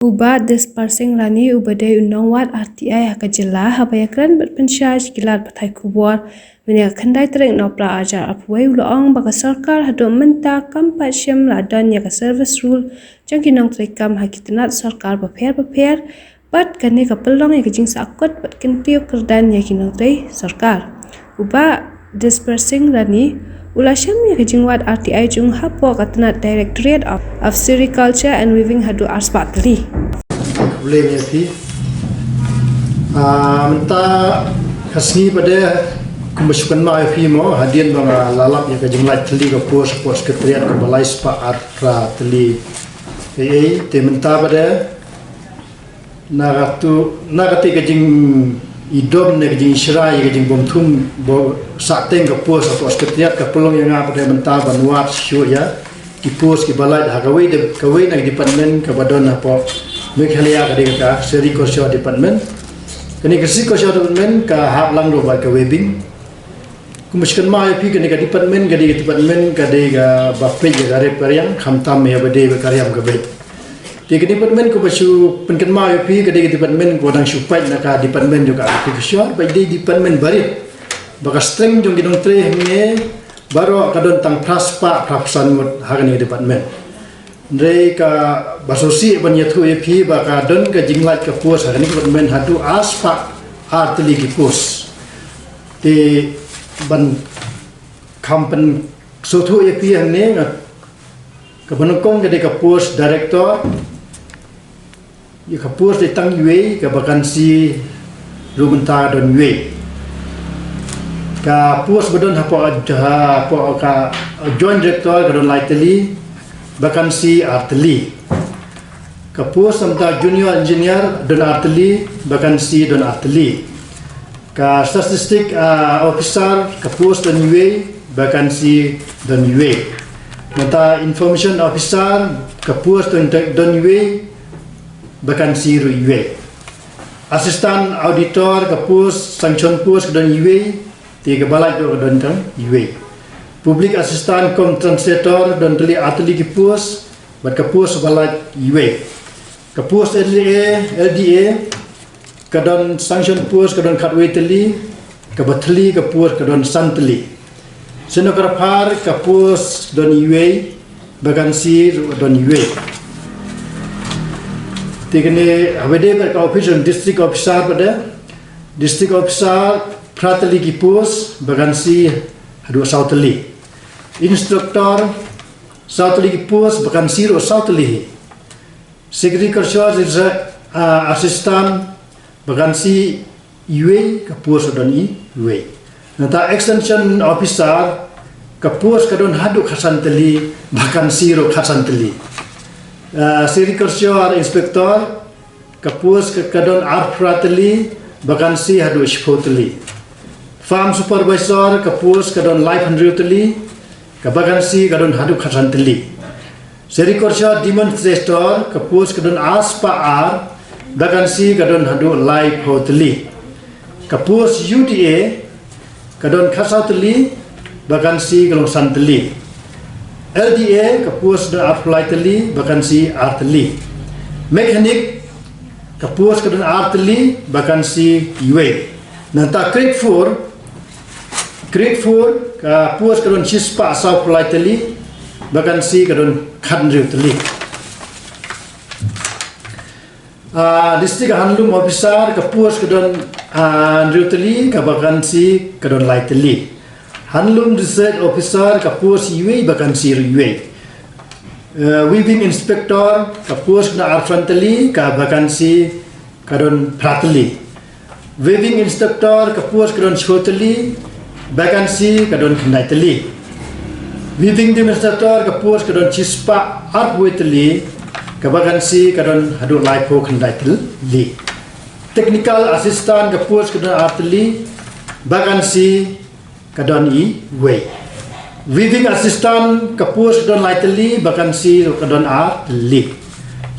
Uba Disparsing Rani ubadai unawat RTI hakajela habayakran berpensyaj gilat batai kubur menyang kendai tering nopla ajar apuai uloong baka sarkar hadu menta kampat syam ladan yaka service rule jangki Nongtrei kam hakitenat sarkar baper bat kani kapelong yaka jing sakut bat kenpiu kerdan yaki Nongtrei sarkar. Uba Disparsing Rani Ulasham yang kejingwat RTI jung hapo katenat Directorate of Sericulture and Weaving hadu arspat tadi. Boleh ni menta khasni pada kemusukan ma fi mo hadian bang lalap yang kejinglat teli ke pos sekretariat ke balai spa artra teli te menta pada nagati kejing idom ne kejing israi kejing bomtum bo sateng ke pos atau sekretariat ke pelong yang pada menta banuat syu ya di pos ke balai hagawai de kawai nak department ke badon apa mekhalia ke ka seri korsio department kini kesi korsio department ka hak lang do ba ke webbing kumuskan ma pi kini ka department ke ga bape ke gare periang khamtam me bade be karyam ke be di department ko basu penken ma pi ke department ko dang supai naka department juga artificial by di department barit baka streng jong gidong tre me baro kadon tang praspa prapsan mut hagani department ndrei ka basosi banyathu pi baka don ka jinglat ka pos hagani department hadu aspa artli ki pos di ban kampen sothu pi hangne ka banokong ke ka pos director ya ka pos di tang yue ka vakansi rumenta don yue ka pos badon hapo ka joint director ka don lightly vakansi artli ka pos samta junior engineer don artli vakansi don artli ka statistic officer ka pos don yue vakansi don yue mata information officer ka pos don yue vakansi ru yue assistant auditor ka pos sanction pos don yue tiga balai do don tang yue public assistant com translator don teli atli ki pos bat ka pos balai yue ka pos LDA ka don sanction pos ka don khatwe teli ka batli ka pos ka don santli stenographer ka pos don yue vakansi don yue tikene habede ka officer district officer pada district officer pratali ki pos vakansi hadu sautli instructor sautli ki pos vakansi ro sautli secretary assistant vakansi yue ka pos don yue nata extension officer ka pos ka don hadu khasantli vakansi ro khasantli sericulture inspector ka pos ka don arpratli vakansi hadu shpotli farm supervisor ka pos ka don life handrutli ka vakansi ka don hadu khasantli sericulture demonstrator ka pos ka don aspa ar vakansi ka don hadu life hotli ka pos UDA ka don khasatli vakansi ka don santli LDA ka pos don artli vakansi artli mechanic ka pos ka don artli vakansi UA nanta grade 4 ka pos ka don chispa artli vakansi ka don khandrutli district handloom officer ka pos ka don andrutli ka vakansi ka don lightli handloom research officer ka pos UA vakansi UA weaving inspector ka pos na arfantli ka vakansi ka don pratli weaving instructor ka pos ka don chotli vakansi ka don khndaitli weaving demonstrator ka pos ka don chispa artwetli ka vakansi ka don hadu laipo khndaitli technical assistant ka pos ka don artli vakansi kadon way weaving assistant ka pos kadon lightly vakansi kadon li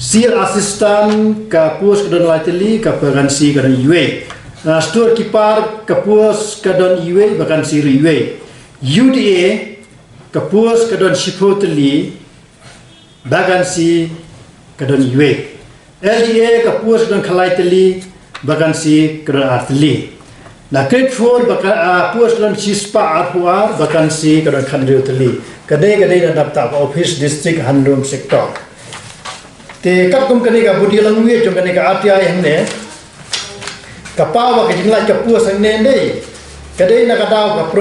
seal assistant ka pos kadon lightly ka vakansi kadon way storekeeper ka pos kadon way vakansi way UDA ka pos kadon shipotli vakansi kadon way LDA kapus dan khalai teli vakansi kran artli na grade 4 kapus dan sispa arhuar vakansi kran khandriu teli kadai na dapta office district handum sector te kapkum kani ka budi langwe jong kani ka atia hne kapawa ka jingla kapus ne nei kadai na kadaw ka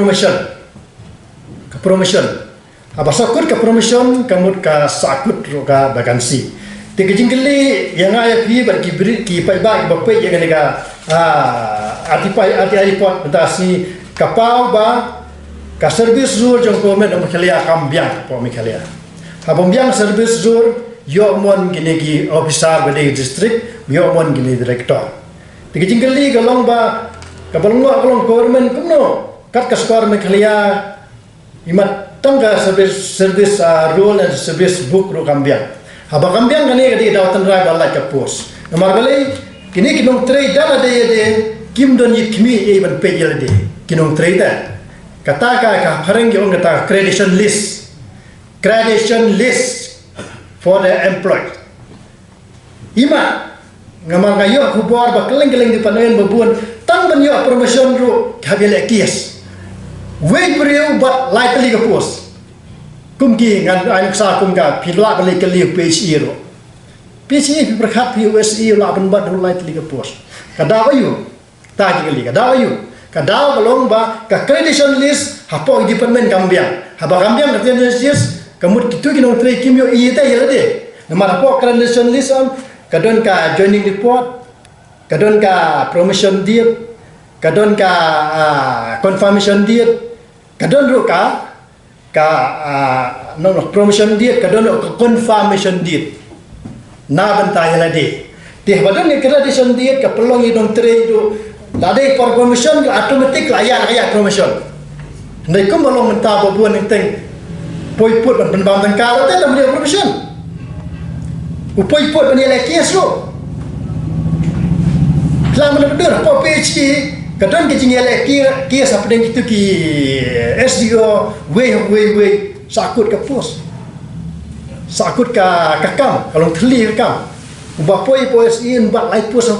promotion abasakut ka promotion kamut ka sakut ka vakansi tiga jingkeli yang ayah pi bagi beri ki pai ba ki bapai yang nega ati pot betasi kapau ba ka service zur jong komen am khalia kambiang po mi khalia habombiang service zur yo mon gini ki officer bade district yo mon gini director tiga jingkeli galong ba ka balong government kumno kat ka skor mi khalia imat tangga service rule and service book ro kambiang haba kambiang kani kadi dawatan rai balai ka pos nomor balai kini Nongtrei Dalade de kim don Iitkhmih ban Peit Ialade Nongtrei da kata ka pareng ge kata accreditation list for the employed ima ngamar kayo kubor ba keleng di panayan babuan tang ban yo promotion ru kabele kias we brio but likely ka pos kumki ngan anak sa kumka pilak balik ke liu PCE ro PCE berkat PUSE la ban bad hulai tli ke pos kada ayu ta ji kali kada ayu kada balong ba ka accreditation list hapo department kambiang haba kambiang accreditation list kamut kitu ki Nongtrei kimyo ite Ialade nama hapo accreditation list am kadon ka joining report kadon ka promotion deed kadon ka confirmation deed kadon ro ka promotion deed kadon confirmation deed na bantai Ialade teh badan ni accreditation deed ka pelong i Nongtrei do lade for promotion automatic layak promotion nei kum balong menta babuan teng poi put ban bam ban ka te tam dia promotion upoi put ban ele kes ro lam le bedur po PhD kadang ke jingele ki sapdeng itu ki SDO we sakut ke pos sakut ka kakam kalau teli kakam ubapoi PSI bat lai pos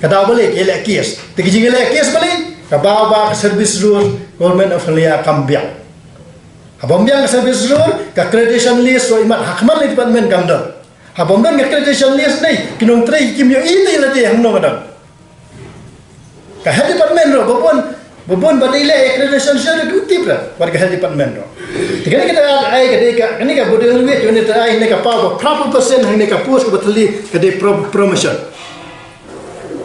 kada balik ele kias tegi jingele kias balik ka ba service rule government of Malaysia kambiang habombiang service rule ka accreditation list so imat hakman le department kamdang habombiang accreditation list nei Nongtrei kimyo ite Ialade hangno kadang ka head department ro bobon badile accreditation share utip ra warga head department ro tikane kita ai ka kani ka bodel wet unit ai ne ka pa proper percent ne ka post ko batli ka de promotion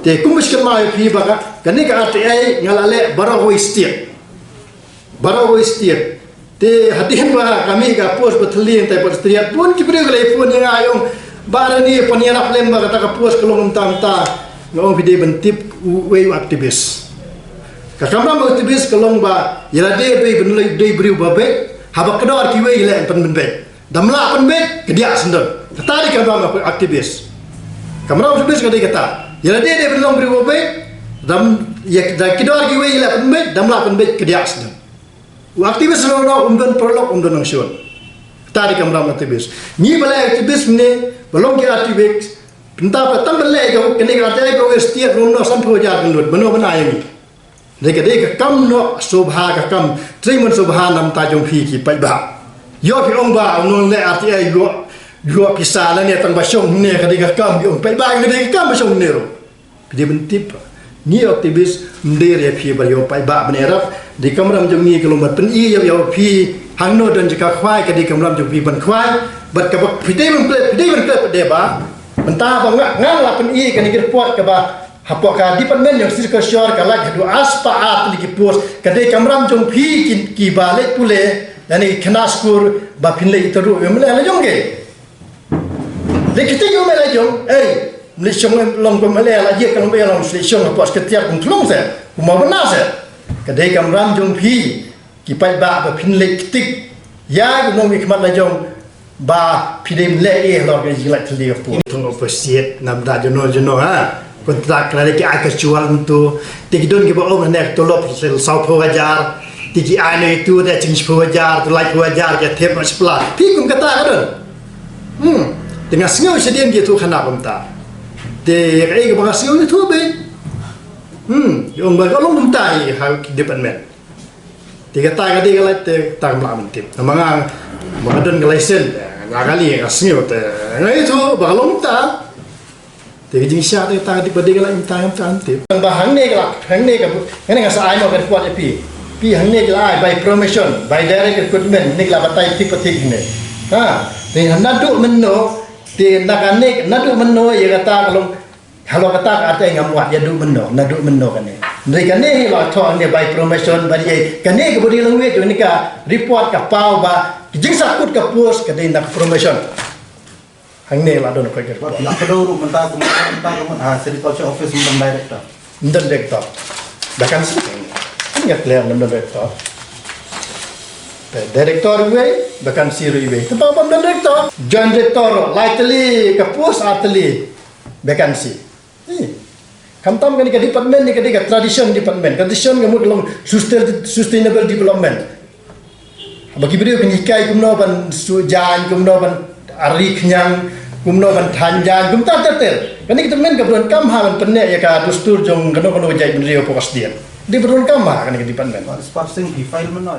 te kumus ke mai pi baka kani ka ai ngalale barawoi state te hadihin ba kami ka post batli entai pastriat pun ki bre gale pun yang ayong barani paniara plan ba ka post kolong tamta ngong pide bentip we aktivis kakamram aktivis kolong ba Ialade doi beriu babe haba kedor ki we ile pen benbe damla pen be kedia sendon tadi kamram aktivis kamram aktivis kadai kata Ialade de belong beriu babe dam ya kedor ki we ile pen be damla pen be kedia sendon aktivis no umdon prolog umdon ngsion tadi kamram aktivis ni balai aktivis ne belong ki aktivis entah petang belai kau kini kata kau setiap rumah sampai jalan lut benar benar ini. Dekat kam no sobha kam terima sobha nam tajung fiki pai ba. Yo pi ong ba ong le arti ai yo pisah lah ni tang basong ni ketika kam yo pai ba ketika kam basong ni ro. Dia bentip ni aktivis mder ya pi ba yo pai ba benerap di kamram jong ni kelombat pen i yo pi hangno dan jika khwai ketika kamram jong pi ban khwai bat ka pidai ban pada ba mentah bangga ngalah pen i kan ikir puat ke ba hapok ka department yang sir ka syar ka lag hadu aspaat lagi pos kadai kamram jong phi ki balik pule yani khnaskur ba pinle itaru memle la jong ge lekite yo mela jong mli syong long ko mele la je kan be long sli syong pos ketiak kum thlong se kuma bana se kadai kamram jong phi ki pai ba pinle kitik ya no mi khmat la jong ba pidem le lo ke jilat tli pu thong opposite nam da jono ha kontrak kali ke actual untuk tikidon ke bawa nek tolop sau phajar tiki ane itu dah change phajar tu like phajar ke thep mas pla pi kum kata kan tengah sengau sedian gitu khana pemta te ai ke bagasi ni tu be yung ba kalau dum tai ha department tiga tai ka dia lat tang lam tip mga don license ngagali asnyo te ngai tu ba kalau ta tiga jing sya te ta di pade la tang tip ba hang ne ka ngene nga sa ai no ka kuat pi hang ne la by promotion by direct recruitment ni la batai tip patik ne ha te nadu menno te nakane nadu menno ya kata kalau kata ada yang ngamuat ya nadu menno kan ni dari kan ni la thong ni by promotion by ye kan ni ke body language ni ka report ka pau ba jing sakut ka post ka din nak promotion hang ni la don ko ke nak keduru mentah agriculture office director bahkan sih kan clear director director we bahkan siri we tempat director joint director lightly ka post atli vacancy kamtam kan ke department ni ke tradition department tradition ngamut dalam sustainable development bagi beliau penyikai kumno ban sujan kumno ban ari kenyang kumno ban thanjan kumta tetel kan kita men ke bulan kamha ban penek ya ka dustur jong keno jai beliau fokus dia di bulan kamha kan ke department Disparsing di file mana